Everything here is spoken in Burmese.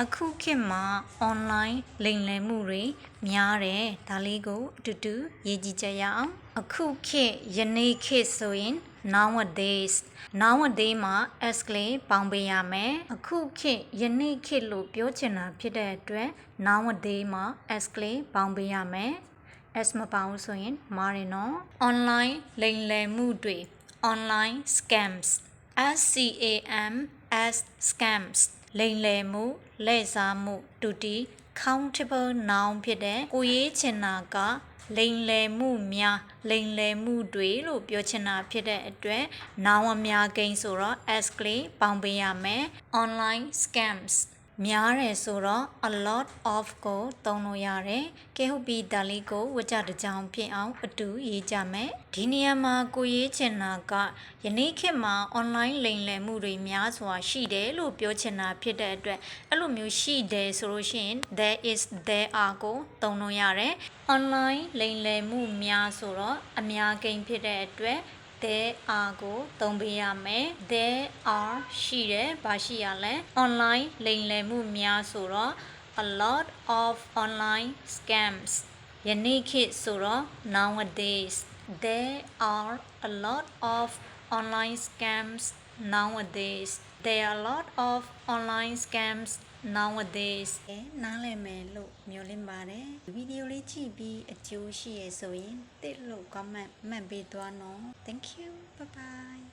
အခုခေတ်မှာ online လိမ်လည်မှုတွေများတယ်ဒါလေးကိုအတူတူရေးကြည့်ကြရအောင်အခုခေတ်ယနေ့ခေတ်ဆိုရင် nowadays မှာ s ကလေးပေါင်းပေးရမယ်အခုခေတ်ယနေ့ခေတ်လို့ပြောချင်တာဖြစ်တဲ့အတွက် nowadays မှာ s ကလေးပေါင်းပေးရမယ် s မပေါင်းဆိုရင်မားတယ်နော် online လိမ်လည်မှုတွေ online scams scams လိမ်လည်မှုလဲ့စားမှုတူတီ countable noun ဖြစ်တဲ့ကိုရေးချင်တာကလိမ်လည်မှုများလိမ်လည်မှုတွေလို့ပြောချင်တာဖြစ်တဲ့အတွက် noun အများကိန်းဆိုတော့ s ကလေးပေါင်းပေးရမယ် online scams များတယ်ဆိုတော့ a lot of ကိုသုံးလို့ရတယ်ကဲဟုတ်ပြီဒါလေးကိုဝကြတစ်ကြောင်ဖြစ်အောင်အတူရေးကြမယ်ဒီနေရာမှာကိုရေးချင်တာကယနေ့ခေတ်မှာ online လိမ်လည်မှုတွေများစွာရှိတယ်လို့ပြောချင်တာဖြစ်တဲ့အတွက်အဲ့လိုမျိုးရှိတယ်ဆိုလို့ရှိရင် there is there are ကိုသုံးလို့ရတယ် online လိမ်လည်မှုများဆိုတော့အများကိန်းဖြစ်တဲ့အတွက် there are ကိုသုံးပေးရမယ် there are ရှိတယ်ဘာရှိရလဲ online လိမ်လည်မှုများဆိုတော့ a lot of online scams ယနေ့ခေတ်ဆိုတော့ nowadays there are a lot of online scams nowadays there are a lot of online scams nowadays နားလည်မယ်လို့မျှော်လင့်ပါတယ်ဗီဒီယိုလေးကြည့်ပြီးအကျိုးရှိရဆိုရင်တစ်လို့ comment မှတ်ပေးသွားနော် thank you bye bye